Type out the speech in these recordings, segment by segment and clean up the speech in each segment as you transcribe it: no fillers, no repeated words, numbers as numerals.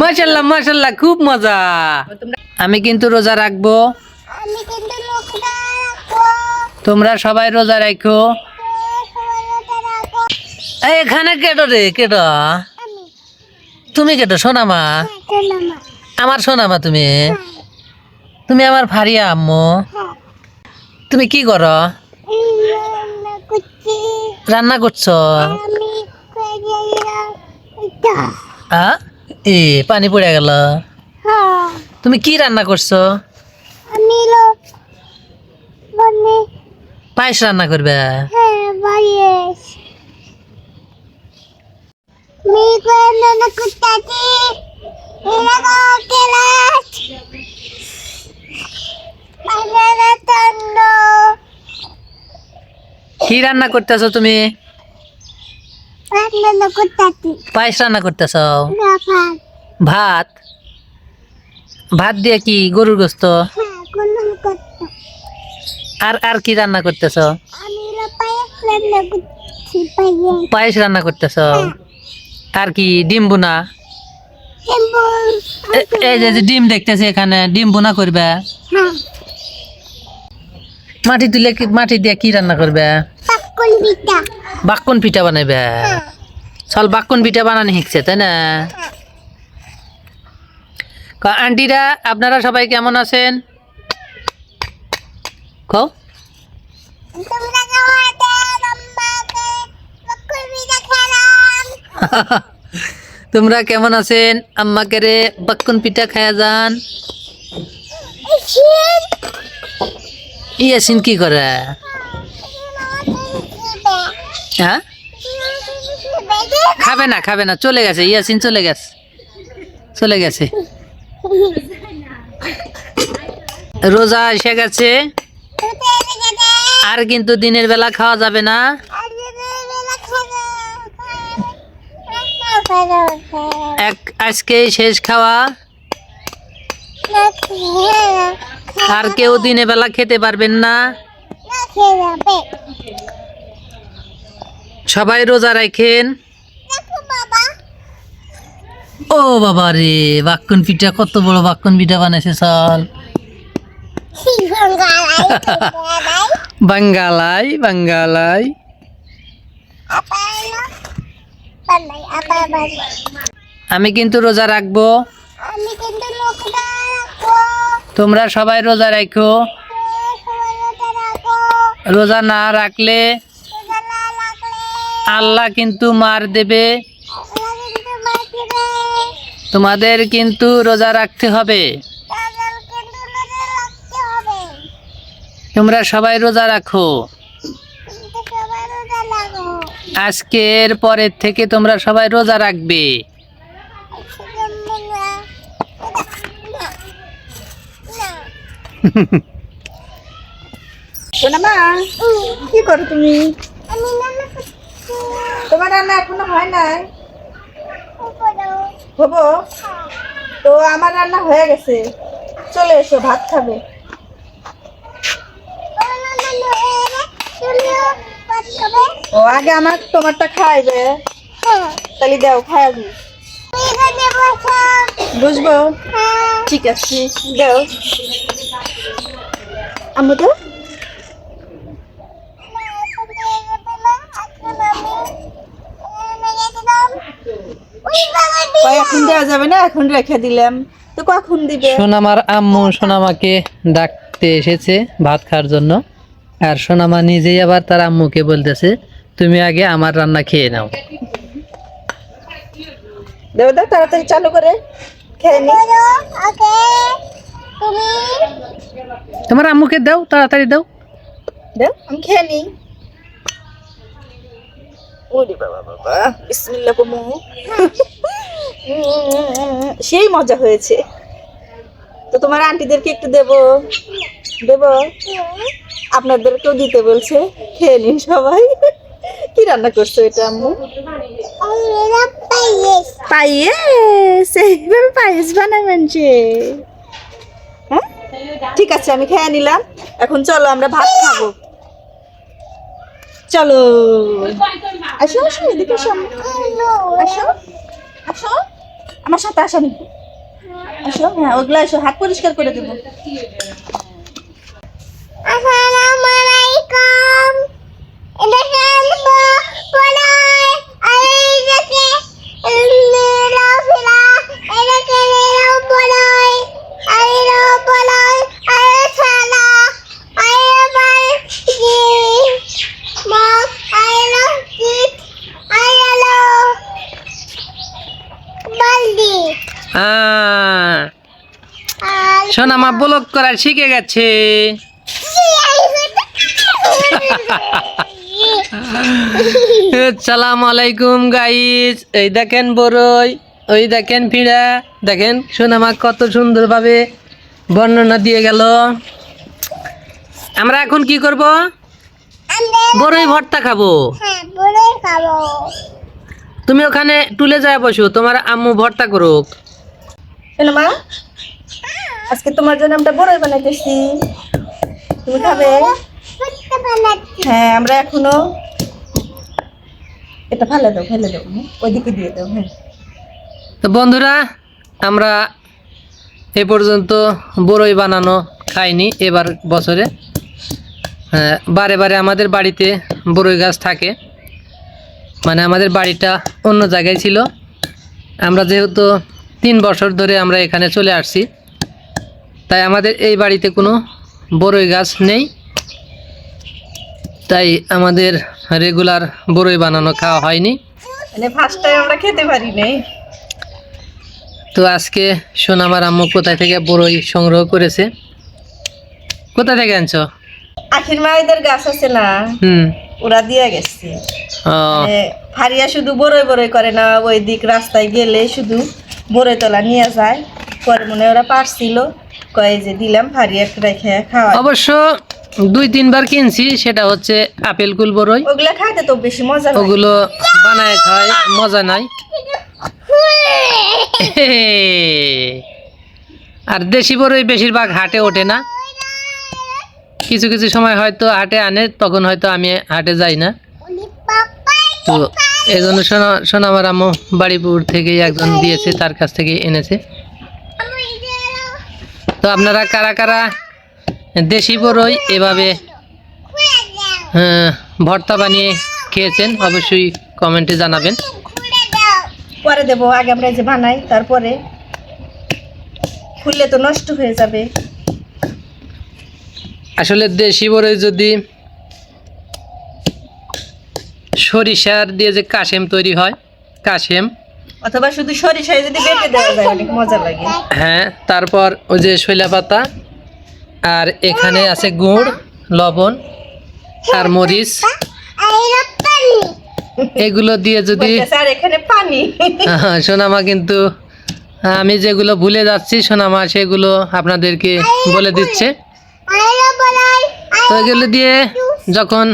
মাশাআল্লাহ মাশাআল্লাহ খুব মজা। আমি কিন্তু রোজা রাখবো, তোমরা সবাই রোজা রাখো। এখানে কেটো রে কেটো, তুমি কেটো সোনামা, আমার সোনামা তুমি, তুমি আমার ফারিয়া আম্মু। তুমি কি করো? রান্না করছো? এ পানি পড়ে গেল। তুমি কি রান্না করছো? পায়েস রান্না করবে? কি রান্না করতেছো তুমি? পায়েস রান্না করতেছ? ভাত? ভাত দিয়ে কি গরুর গোস্ত? আর আর কি রান্না করতেছ? পায়েস রান্না করতেছ? আর কি ডিম বোনা? এই যে ডিম দেখতেছি এখানে, ডিম বোনা করবে? মাটি তুলে মাটি দিয়ে কি রান্না করবে? বাক্কন পিঠা বানাইবে? চল বাক্কন পিঠা বানানো শিখছে তাই না? আন্টিরা আপনারা সবাই কেমন আছেন? কও তোমরা কেমন আছেন? আম্মাকে রে বাক্কন পিঠা খায়া যান। ইয়াসিন কি করে? হ্যাঁ খাবে না খাবে না, চলে গেছে ইয়াসিন, চলে গেছে চলে গেছে। রোজা এসে গেছে, আর কিন্তু দিনের বেলা খাওয়া যাবে না। আজকে শেষ খাওয়া, আর কেউ দিনের বেলা খেতে পারবেন না। সবাই রোজা রাখেন। ও বাবা রে, বাক্কন পিঠা, কত বড় বাক্কন পিঠা বানাইছে। চল বাঙ্গালাই বাঙ্গালাই। আমি কিন্তু রোজা রাখবো, তোমরা সবাই রোজা রাখো। রোজা না রাখলে আল্লাহ কিন্তু মার দেবে। তোমাদের কিন্তু রোজা রাখতে হবে। তোমরা সবাই রোজা রাখো। আজকের পরের থেকে তোমরা সবাই রোজা রাখবে। সোনামা কি করো তুমি? তোমার রান্না এখনো হয় নাই? হবো তো, আমার রান্না হয়ে গেছে, চলে এসো ভাত খাবে। ও আগে আমার তোমারটা খাইবে, তাহলে দাও খাই আমি বুঝবো। ঠিক আছে দাও আমি তো। এখন দেওয়া যাবে না, এখন রেখে দিলাম তো, কখন দিবে? সোনামার আম্মু সোনামাকে ডাকতে এসেছে ভাত খাওয়ার জন্য, আর সোনামা নিজেই আবার তার আম্মুকে বলতেছে তুমি আগে আমার রান্না খেয়ে নাও। দেও দাও তাড়াতাড়ি চালু করে খেয়ে নি। তোমার আম্মুকে দাও, তাড়াতাড়ি দাও। দাও আমি খেয়ে নি। ওরে বাবা বাবা, বিসমিল্লাহ কমু। সেই মজা হয়েছে তো, তোমার আন্টিদেরকে একটু দেবো দেবো, আপনাদেরকেও দিতে বলছে, খেয়ে নিন সবাই। কি রান্না করছো এটা আম্মু? পায়েস, এইভাবে পায়েস বানায় মানছে। হ্যাঁ ঠিক আছে, আমি খেয়ে নিলাম। এখন চলো আমরা ভাত খাবো। চলো আসো আসো এদিকে আসো আসো আসো আমার সাথে আসো নাকি আসো হ্যাঁ ওগুলো আসো হাত পরিষ্কার করে দেবো আসসালামু আলাইকুম এটা সোনামা ব্লগ করা শিখে গেছে। আসসালামু আলাইকুম গাইস, এই দেখেন বড়ই, ওই দেখেন ফিরা, দেখেন সোনামা কত সুন্দরভাবে বর্ণনা দিয়ে গেল। আমরা এখন কি করব? বড়ই ভর্তা খাবো। তুমি ওখানে টুলে যায় বসো, তোমার আম্মু ভর্তা করুক। মা আজকে তোমার জন্য আমরা বড়ই বানাইতেছি, তুমি খাবে? হ্যাঁ আমরা এখনো এটা ফেলে দাও ওইদিকে দিয়ে দাও। হ্যাঁ তো বন্ধুরা, আমরা এ পর্যন্ত বড়ই বানানো খাইনি এবার বছরে। বারে বারে আমাদের বাড়িতে বড়ই গাছ থাকে, মানে আমাদের বাড়িটা অন্য জায়গায় ছিল। আমরা যেহেতু 3 বছর ধরে আমরা এখানে চলে আসছি, তাই আমাদের এই বাড়িতে কোনো বড়ই গাছ নেই, তাই আমাদের রেগুলার বড়ই বানানো খাওয়া হয়নি। মানে ফার্স্ট টাইম আমরা খেতে পারি নাই। তো আজকে সোনামার আম্মু কোথায় থেকে বড়ই সংগ্রহ করেছে? কোথা থেকে আনছো? আখির মায়েদের গাছ আছে না, ওরা দিয়ে গেছে। ফারিয়া শুধু বড়ই করে না, ওই দিক রাস্তায় গেলে শুধু বড়ই তলা নিয়ে যায়। পরে মনে ওরা পারছিল, কয়ে যে দিলাম ফারিয়া রেখে খাওয়া। অবশ্য 2-3 বার কিনছি, সেটা হচ্ছে আপেল কুল বড়ই। ওগুলা খাইতে তো বেশি মজা লাগে। ওগুলো বানায় খায় মজা নাই। আর দেশি বড়ই বেশিরভাগ হাটে ওঠে না, কিছু কিছু সময় হয়তো হাটে আনে, তখন হয়তো আমি হাটে যাই না। তো এই জন্য সোনামার আম্মু বাড়িপুর থেকেই একজন দিয়েছে, তার কাছ থেকে এনেছে। তো আপনারা কারা কারা দেশি বড়ই এভাবে ভর্তা বানিয়ে খেয়েছেন অবশ্যই কমেন্টে জানাবেন। পরে দেবো, আগে আমরা যে বানাই, তারপরে খুললে তো নষ্ট হয়ে যাবে। আসলে দেশি বড়ই যদি সরিষার দিয়ে যে কাশেম তৈরি হয়, কাশেম অথবা শুধু সরিষায় যদি বেটে দেওয়া যায় অনেক মজা লাগে। হ্যাঁ, তারপর ওই যে শৈলা পাতা, আর এখানে আছে গুড়, লবণ আর মরিচ, এগুলো দিয়ে যদি আর এখানে পানি। সোনামা কিন্তু আমি যেগুলো ভুলে যাচ্ছি সোনামা সেগুলো আপনাদেরকে বলে দিচ্ছে। তো এগুলো দিয়ে যখন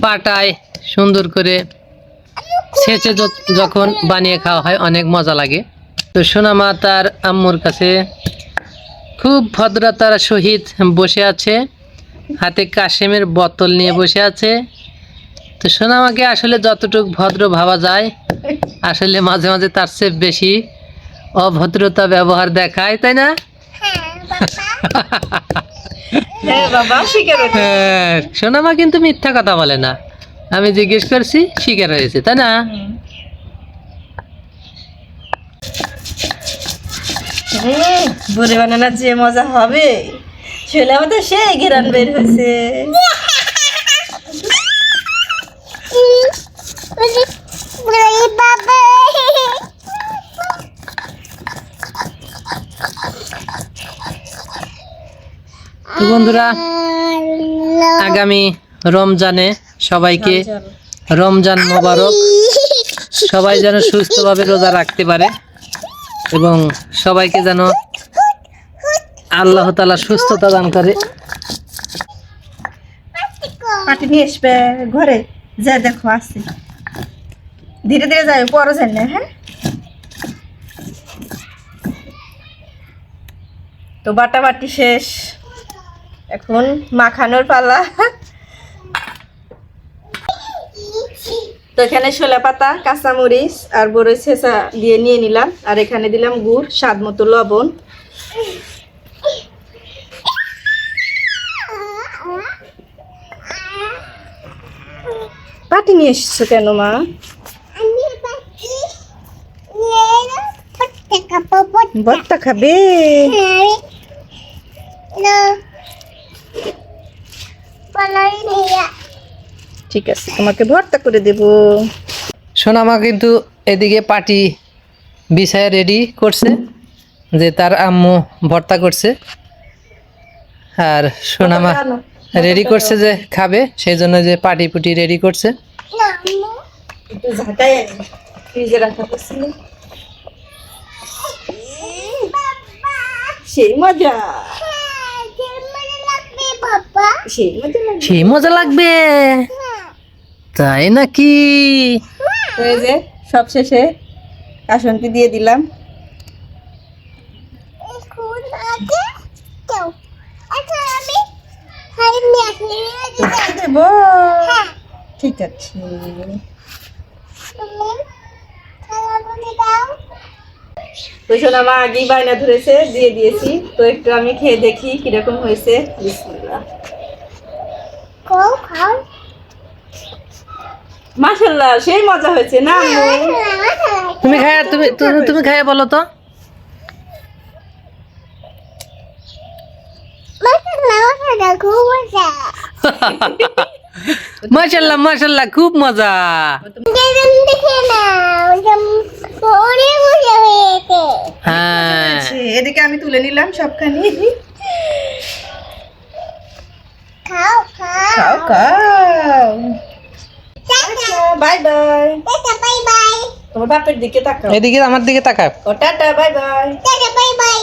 পাটায় সুন্দর করে ছেঁচে যখন বানিয়ে খাওয়া হয় অনেক মজা লাগে। তো সোনামা তার আম্মুর কাছে খুব ভদ্রতার সহিত বসে আছে, হাতে কাশেমের বোতল নিয়ে বসে আছে। তো সোনামাকে আসলে যতটুকু ভদ্র ভাবা যায়, আসলে মাঝে মাঝে তার চেয়ে বেশি অভদ্রতা ব্যবহার দেখায়, তাই না? সোনামা কিন্তু মিথ্যা কথা বলে না, আমি জিজ্ঞেস করছি শিকার হয়েছে, তাই না? বড়ি বানানোর যে মজা হবে, ছেলে আমাদের সে ঘেরান বের হয়েছে। তো বন্ধুরা, আগামী রমজানে সবাইকে রমজান মোবারক। সবাই যেন সুস্থভাবে রোজা রাখতে পারে এবং সবাইকে যেন আল্লাহ তাআলা সুস্থতা দান করে। পাটি নিয়ে আসবে ঘরে, যা দেখো আসছে, ধীরে ধীরে যাবে, পরে যান না। হ্যাঁ, তো বাটাবাটি শেষ, এখন মাখানোর পালা। তো এখানে শোলা পাতা, কাঁচামরিচ আর বড়ই ছেঁচা দিয়ে নিয়ে নিলাম, আর এখানে দিলাম গুড়, স্বাদ মতো লবণ। পাটি নিয়ে এসেছো কেন মা? ভর্তা খাবে? ঠিক আছে, তোমাকে ভর্তা করে দেব। সোনামা কিন্তু এদিকে পাটি বিছায় রেডি করছে, যে তার আম্মু ভর্তা করছে, আর সোনামা রেডি করছে যে খাবে, সেই জন্য যে পাটি পুটি রেডি করছে। একটু ঝাঁটাই আনি, ফ্রিজে রাখা করছিল। সেই মজা, সেই মজা লাগবে। সেই মজা লাগবে, তাই নাকি? তো এই যে সব শেষে কাসন্তি দিয়ে দিলাম। দেব, ঠিক আছে। তো সোনামা আগেই বায়না ধরেছে, দিয়ে দিয়েছি। তো একটু আমি খেয়ে দেখি কিরকম হয়েছে। বিসমিল্লাহ। মাশাআল্লাহ, সেই মজা হয়েছে না আম্মু? তুমি খায়া তুমি খায়া বলো তো। মাশাআল্লাহ মাশাআল্লাহ, খুব মজা। হ্যাঁ, এদিকে আমি তুলে নিলাম সবখানি। খাও খাও। Bye bye. তোমার বাপের দিকে তাকাও। এদিকে আমার দিকে তাকাও। ও টাটা, বাই বাই।